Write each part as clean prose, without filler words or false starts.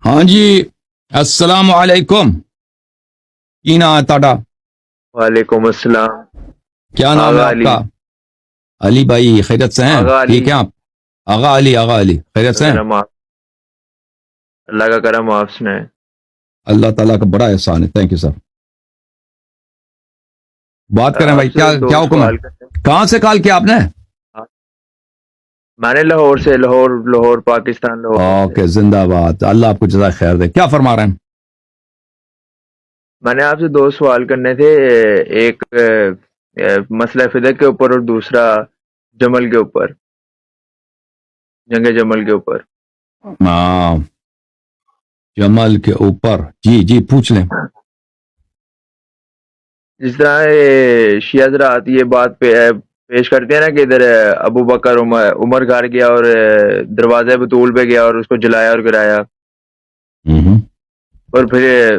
ہاں جی، السلام علیکم. کی نام ہے تاڑا؟ وعلیکم السلام. کیا نام ہے آغا آپ علی. کا؟ علی بھائی خیریت سے ہیں؟ آغا علی. ٹھیک ہے آپ؟ آغا علی خیریت سے ہیں؟ کرم آپ. اللہ کا کرم آپ سنائیں. اللہ تعالیٰ کا بڑا احسان ہے. Thank you sir. بات کریں بھائی، آپ سے دو کیا حکم ہے؟ سوال کرتے ہیں. کہاں سے کال کیا آپ نے؟ میں نے لاہور سے، لاہور پاکستان، لاہور سے. اوکے، زندہ باد. اللہ آپ کو جزائے خیر دے. کیا فرما رہے ہیں؟ میں نے آپ سے دو سوال کرنے تھے. ایک مسئلہ فدق کے اوپر اور دوسرا جمل کے اوپر، جنگ جمل کے اوپر. ہاں، جمل کے اوپر. جی پوچھ لیں. جس طرح شیعہ حضرات یہ بات پیش کرتے ہیں نا کہ ادھر ابو بکر عمر گھر گیا اور دروازے بطول پہ گیا اور اس کو جلایا اور گرایا، اور پھر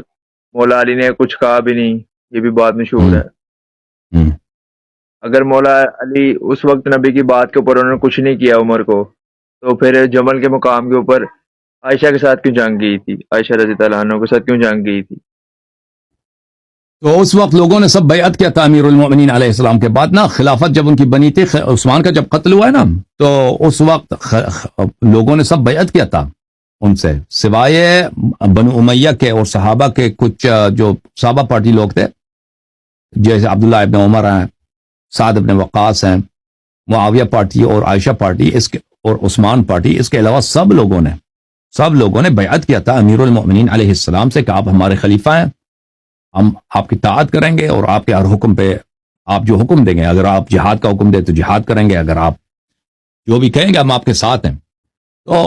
مولا علی نے کچھ کہا بھی نہیں. یہ بھی بات مشہور ہے. اگر مولا علی اس وقت نبی کی بات کے اوپر انہوں نے کچھ نہیں کیا عمر کو، تو پھر جمل کے مقام کے اوپر عائشہ کے ساتھ کیوں جنگ گئی تھی؟ عائشہ رضی اللہ عنہ کے ساتھ کیوں جنگ گئی تھی؟ تو اس وقت لوگوں نے سب بیعت کیا تھا امیر المؤمنین علیہ السلام کے بعد نا. خلافت جب ان کی بنی تھی، عثمان کا جب قتل ہوا ہے نا، تو اس وقت لوگوں نے سب بیعت کیا تھا ان سے، سوائے بنو امیہ کے اور صحابہ کے کچھ جو صحابہ پارٹی لوگ تھے، جیسے عبداللہ ابن عمر ہیں، سعد ابن وقاص ہیں، معاویہ پارٹی اور عائشہ پارٹی اور عثمان پارٹی. اس کے علاوہ سب لوگوں نے بیعت کیا تھا امیر المؤمنین علیہ السلام سے کہ آپ ہمارے خلیفہ ہیں، ہم آپ کی طاعت کریں گے اور آپ کے ہر حکم پہ آپ جو حکم دیں گے، اگر آپ جہاد کا حکم دیں تو جہاد کریں گے، اگر آپ جو بھی کہیں گے ہم آپ کے ساتھ ہیں. تو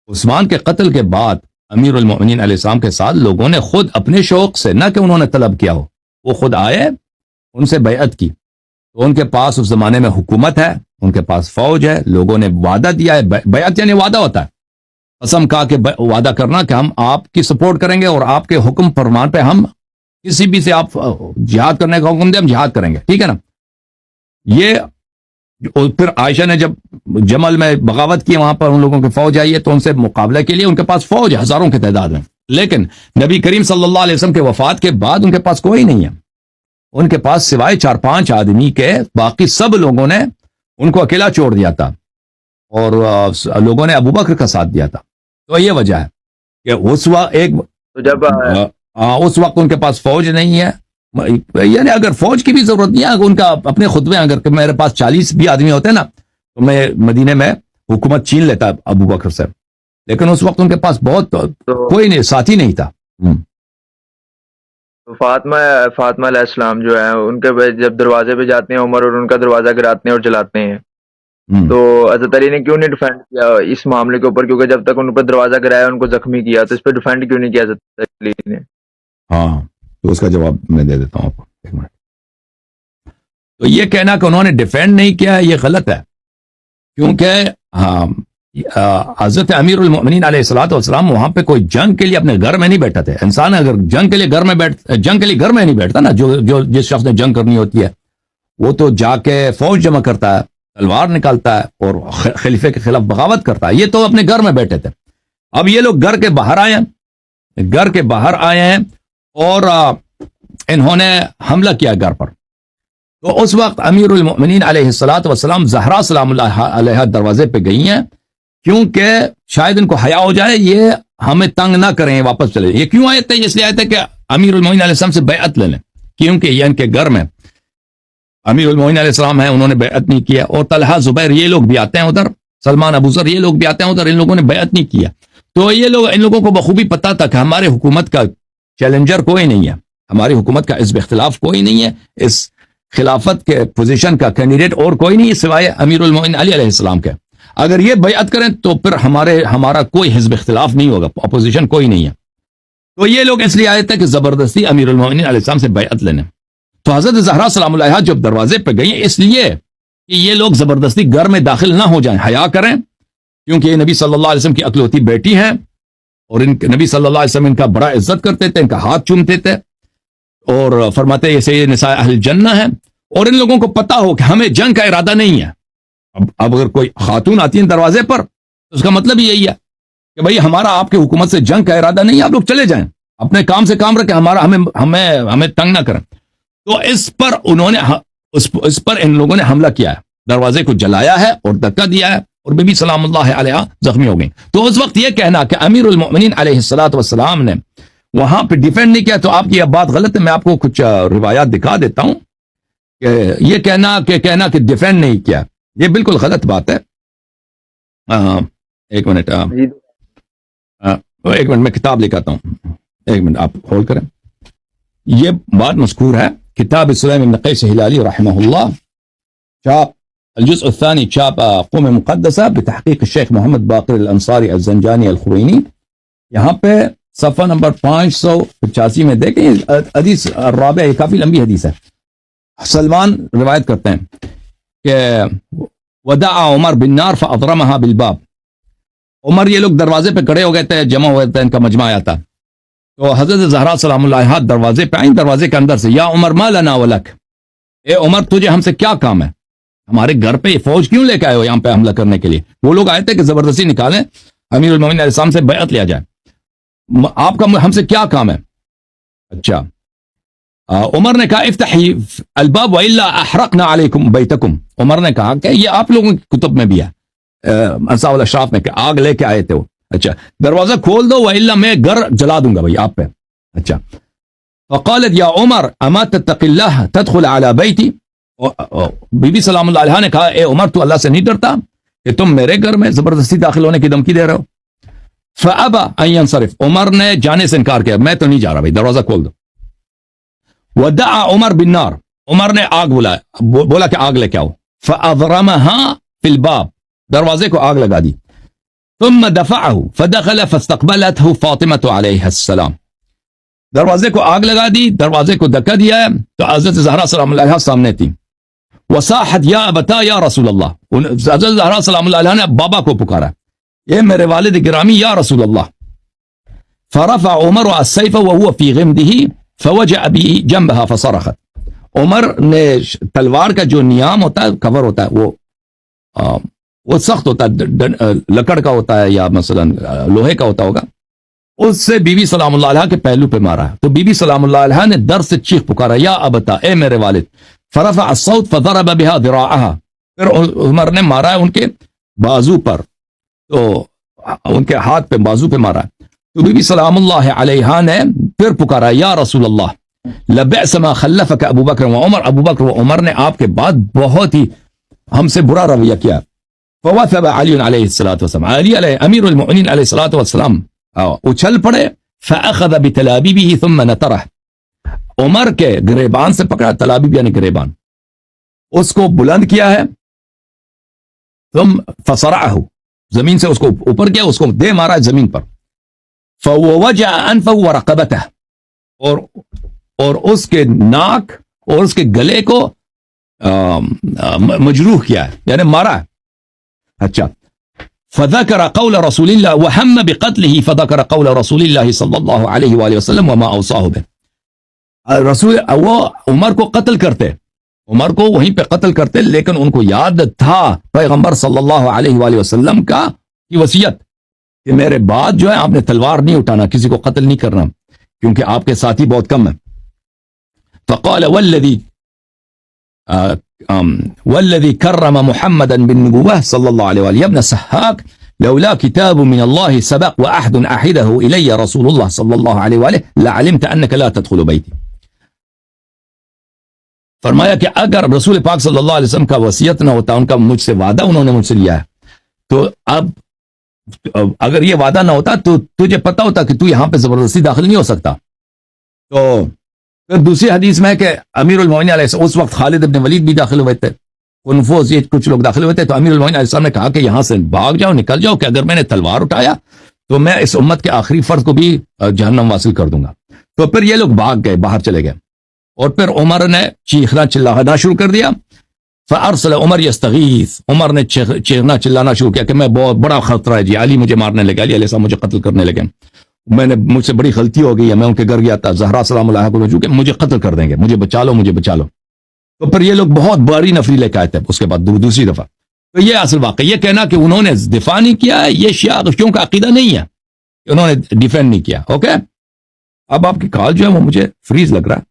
عثمان کے قتل کے بعد امیر المؤمنین علیہ السلام کے ساتھ لوگوں نے خود اپنے شوق سے، نہ کہ انہوں نے طلب کیا ہو، وہ خود آئے، ان سے بیعت کی. تو ان کے پاس اس زمانے میں حکومت ہے، ان کے پاس فوج ہے، لوگوں نے وعدہ دیا ہے. بیعت یعنی وعدہ ہوتا ہے، قسم کھا کے وعدہ کرنا کہ ہم آپ کی سپورٹ کریں گے اور آپ کے حکم فرمان پہ ہم کسی بھی سے آپ جہاد کرنے کا حکم دیں ہم جہاد کریں گے. ٹھیک ہے نا؟ یہ پھر عائشہ نے جب جمل میں بغاوت کی، وہاں پر ان لوگوں کی فوج آئی ہے، تو ان سے مقابلہ کے لیے ان کے پاس فوج ہے ہزاروں کی تعداد میں. لیکن نبی کریم صلی اللہ علیہ وسلم کے وفات کے بعد ان کے پاس کوئی نہیں ہے. ان کے پاس سوائے 4-5 آدمی کے باقی سب لوگوں نے ان کو اکیلا چھوڑ دیا تھا، اور لوگوں نے ابو بکر کا ساتھ دیا تھا. تو یہ وجہ ہے کہ اس وقت ان کے پاس فوج نہیں ہے. یعنی اگر فوج کی بھی ضرورت نہیں ہے، اگر ان کا اپنے خطبے، اگر میرے پاس 40 بھی آدمی ہوتے نا تو میں مدینے میں حکومت چھین لیتا ابو بکر سے. لیکن اس وقت ان کے پاس کوئی نہیں، ساتھی نہیں تھا. فاطمہ علیہ السلام جو ہے ان کے جب دروازے پہ جاتے ہیں عمر، اور ان کا دروازہ گراتے ہیں اور جلاتے ہیں، تو حضرت علی نے کیوں نہیں ڈیفینڈ کیا اس معاملے کے اوپر؟ کیونکہ جب تک ان پر دروازہ گرایا، ان کو زخمی کیا، تو اس پہ ڈیفینڈ کیوں نہیں کیا حضرت علی نے؟ ہاں، تو اس کا جواب میں دے دیتا ہوں آپ کو، ایک منٹ. تو یہ کہنا کہ انہوں نے ڈیفینڈ نہیں کیا یہ غلط ہے، کیونکہ حضرت امیر المؤمنین علیہ الصلوۃ والسلام وہاں پہ کوئی جنگ کے لیے اپنے گھر میں نہیں بیٹھا تھے. انسان اگر جنگ کے لیے گھر میں نہیں بیٹھتا نا، جو جس شخص نے جنگ کرنی ہوتی ہے وہ تو جا کے فوج جمع کرتا ہے، تلوار نکالتا ہے اور خلیفے کے خلاف بغاوت کرتا ہے. یہ تو اپنے گھر میں بیٹھے تھے. اب یہ لوگ گھر کے باہر آئے ہیں اور انہوں نے حملہ کیا گھر پر. تو اس وقت امیر المؤمنین علیہ الصلوۃ والسلام زہرا سلام اللہ علیہ دروازے پہ گئی ہیں، کیونکہ شاید ان کو حیا ہو جائے، یہ ہمیں تنگ نہ کریں، واپس چلے. یہ کیوں آئے تھے؟ اس لیے آئے تھے کہ امیر المؤمنین علیہ السلام سے بیعت لے لیں، کیونکہ یہ ان کے گھر میں امیر المؤمنین علیہ السلام ہیں، انہوں نے بیعت نہیں کیا. اور طلحہ زبیر یہ لوگ بھی آتے ہیں ادھر، سلمان ابو ذر یہ لوگ بھی آتے ہیں ادھر، ان لوگوں نے بیعت نہیں کیا. تو ان لوگوں کو بخوبی پتا تھا کہ ہمارے حکومت کا چیلنجر کوئی نہیں ہے، ہماری حکومت کا حزب اختلاف کوئی نہیں ہے، اس خلافت کے پوزیشن کا کینڈیڈیٹ اور کوئی نہیں ہے سوائے امیر المؤمنین علی علیہ السلام کے. اگر یہ بیعت کریں تو پھر ہمارا کوئی حزب اختلاف نہیں ہوگا، اپوزیشن کوئی نہیں ہے. تو یہ لوگ اس لیے آئے تھے کہ زبردستی امیر المؤمنین علیہ السلام سے بیعت لینے. تو حضرت زہرا سلام اللہ جب دروازے پہ گئی اس لیے کہ یہ لوگ زبردستی گھر میں داخل نہ ہو جائیں، حیا کریں، کیونکہ یہ نبی صلی اللہ علیہ وسلم کی اکلوتی بیٹی ہیں، اور نبی صلی اللہ علیہ وسلم ان کا بڑا عزت کرتے تھے، ان کا ہاتھ چومتے تھے، اور فرماتے یہ سید نساء اہل جنہ ہیں. اور ان لوگوں کو پتا ہو کہ ہمیں جنگ کا ارادہ نہیں ہے. اب اگر کوئی خاتون آتی ہے دروازے پر تو اس کا مطلب یہی ہے کہ بھئی ہمارا آپ کی حکومت سے جنگ کا ارادہ نہیں، آپ لوگ چلے جائیں، اپنے کام سے کام رکھیں، ہمیں تنگ نہ کریں. تو اس پر ان لوگوں نے حملہ کیا ہے، دروازے کو جلایا ہے اور دھکا دیا ہے، اور بی بی سلام اللہ علیہ زخمی ہو گئی. تو اس وقت یہ کہنا کہ امیر المؤمنین علیہ الصلوۃ والسلام نے وہاں پہ ڈیفینڈ نہیں کیا تو آپ کی یہ بات غلط ہے. میں آپ کو کچھ روایات دکھا دیتا ہوں کہ یہ کہنا کہ ڈیفینڈ نہیں کیا، یہ بالکل غلط بات ہے. ایک منٹ میں کتاب لے کے آتا ہوں، ایک منٹ آپ ہولڈ کریں. یہ بات مذکور ہے کتاب سلیم بن قیس ہلالی رحمہ اللہ، چاپ الجزء الثاني، چاپ قم مقدسہ بتحقیق الشیخ محمد باقر الانصاری الزنجانی الخوینی. یہاں پہ صفحہ نمبر 585 میں دیکھیں حدیث الرابع، یہ کافی لمبی حدیث ہے. سلمان روایت کرتے ہیں کہ ودعا عمر بالنار فاضرمها بالباب. عمر یہ لوگ دروازے پہ کھڑے ہو گئے تھے، جمع ہوئے تھے، ان کا مجمع آیا تھا. تو حضرت زہرا سلام اللہ علیہا دروازے پہ آئیں، دروازے کے اندر سے، یا عمر ما لنا ولک، اے عمر تجھے ہم سے کیا کام ہے، ہمارے گھر پہ یہ فوج کیوں لے کے آئے ہو یہاں پہ حملہ کرنے کے لیے. وہ لوگ آئے تھے کہ زبردستی نکالیں، امیر المومنین علیہ السلام سے بیعت لیا جائے، آپ کا ہم سے کیا کام ہے. اچھا عمر نے کہا افتحی الباب والا احرقنا علیکم بیتکم. عمر نے کہا کہ یہ آپ لوگوں کی کتب میں بھی ہے، انصاف الاشراف میں، کہ آگ لے کے آئے تھے وہ. اچھا دروازہ کھول دو والا میں گھر جلا دوں گا بھائی آپ پہ. اچھا فقالت یا عمر اما تتق اللہ تدخل علی بیتی. بی بی سلام اللہ علیہ نے کہا اے عمر تو اللہ سے نہیں ڈرتا کہ تم میرے گھر میں زبردستی داخل ہونے کی دھمکی دے رہے ہو. فابى ان ينصرف، عمر نے جانے سے انکار کیا، میں تو نہیں جا رہا بھائی، دروازہ کھول دو. ودعا عمر بالنار، عمر نے آگ بولا کہ آگ لے کے آؤ. فاضرمها في الباب، دروازے کو آگ لگا دی. ثم دفعه فدخل فاستقبلته فاطمة علیہ السلام. دروازے کو آگ لگا دی، دروازے کو دھکا دیا ہے تو حضرت زہرا سلام اللہ علیہ سامنے تھی. وصاحت یا ابتا یا رسول اللہ، حضرت زہرا سلام اللہ علیہ نے بابا کو پکارا، یہ میرے والد گرامی یا رسول اللہ. فرفع عمر السيف وهو في غمده فوجع به جنبها فصرخت. عمر نے تلوار کا جو نیام ہوتا ہے، کور ہوتا ہے، وہ سخت ہوتا ہے، لکڑ کا ہوتا ہے یا مثلا لوہے کا ہوتا ہوگا، اس سے بی بی سلام اللہ علیہ کے پہلو پہ مارا. تو بی بی سلام اللہ علیہ نے درد سے چیخ پکارا یا ابتا، اے میرے والد. فرفع الصوت فضرب بها ذراعها، پھر عمر نے مارا ہے ان کے بازو پر، تو ان کے ہاتھ پہ بازو پہ مارا. تو بی بی سلام اللہ علیہ نے پھر پکارا یا رسول اللہ لبئس ما خلفك ابو بکر و عمر، ابو بکر و عمر نے آپ کے بعد بہت ہی ہم سے برا رویہ کیا. فوثب علی علیہ الصلوۃ والسلام، علی علیہ امیر المؤمنین علیہ الصلوۃ والسلام اچھل پڑے. فاخذ بتلابیبه ثم نطره، عمر کے گریبان سے پکڑا، تلابیب یعنی گریبان، اس کو بلند کیا ہے. ثم فصرعه، زمین سے اس کو اوپر کیا، اس کو دے مارا زمین پر. فوجع انفه ورقبته، اور اس کے ناک اور اس کے گلے کو مجروح کیا ہے، یعنی مارا ہے. اچھا فذكر قول رسول الله وهم بقتله فذكر قول رسول الله صلی اللہ علیہ وآلہ وسلم وما اوصاه به. رسول وہ عمر کو قتل کرتے، عمر کو وہیں پہ قتل کرتے، لیکن ان کو یاد تھا پیغمبر صلی اللہ علیہ وآلہ وسلم کی وصیت کہ میرے بعد جو ہے آپ نے تلوار نہیں اٹھانا، کسی کو قتل نہیں کرنا، کیونکہ آپ کے ساتھی بہت کم ہیں. فقال والذي كرم محمدا بالنبوة صلى الله عليه وآله، يا ابن سحاك لولا كتاب من الله سبق وأحد أحده إلي رسول الله صلى الله عليه وآله لعلمت أنك لا تدخل بيتي. فرمایا کہ اگر رسول پاک صلی اللہ علیہ وسلم کا وصیت نہ ہوتا، ان کا مجھ سے وعدہ انہوں نے مجھ سے لیا ہے، تو اب اگر یہ وعدہ نہ ہوتا تو تجھے پتا ہوتا کہ تو یہاں پہ زبردستی داخل نہیں ہو سکتا. تو پھر دوسری حدیث میں ہے کہ امیر المومنین علیہ السلام، اس وقت خالد ابن ولید بھی داخل ہوئے تھے، کنفوز یہ کچھ لوگ داخل ہوئے تھے. تو امیر المومنین علیہ السلام نے کہا کہ یہاں سے بھاگ جاؤ، نکل جاؤ، کہ اگر میں نے تلوار اٹھایا تو میں اس امت کے آخری فرد کو بھی جہنم واصل کر دوں گا. تو پھر یہ لوگ بھاگ گئے، باہر چلے گئے، اور پھر عمر نے چیخنا چلانا شروع کر دیا. فارسل عمر یستغیث، عمر نے چیخنا چلانا شروع کیا کہ میں بہت بڑا خطرہ ہے جی، علی مجھے مارنے لگے، علی علیہ السلام مجھے قتل کرنے لگے، مجھ سے بڑی غلطی ہو گئی ہے، میں ان کے گھر گیا تھا، زہرا سلام اللہ کو رجوع کہ مجھے قتل کر دیں گے، مجھے بچا لو، مجھے بچا لو. تو پھر یہ لوگ بہت بڑی نفری لے کے آئے تھے. اس کے بعد دوسری دفعہ تو یہ اصل واقعہ. یہ کہنا کہ انہوں نے دفاع نہیں کیا ہے، یہ شیعوں کا عقیدہ نہیں ہے، انہوں نے ڈیفینڈ نہیں کیا. اوکے، اب آپ کی کال جو ہے وہ مجھے فریز لگ رہا ہے.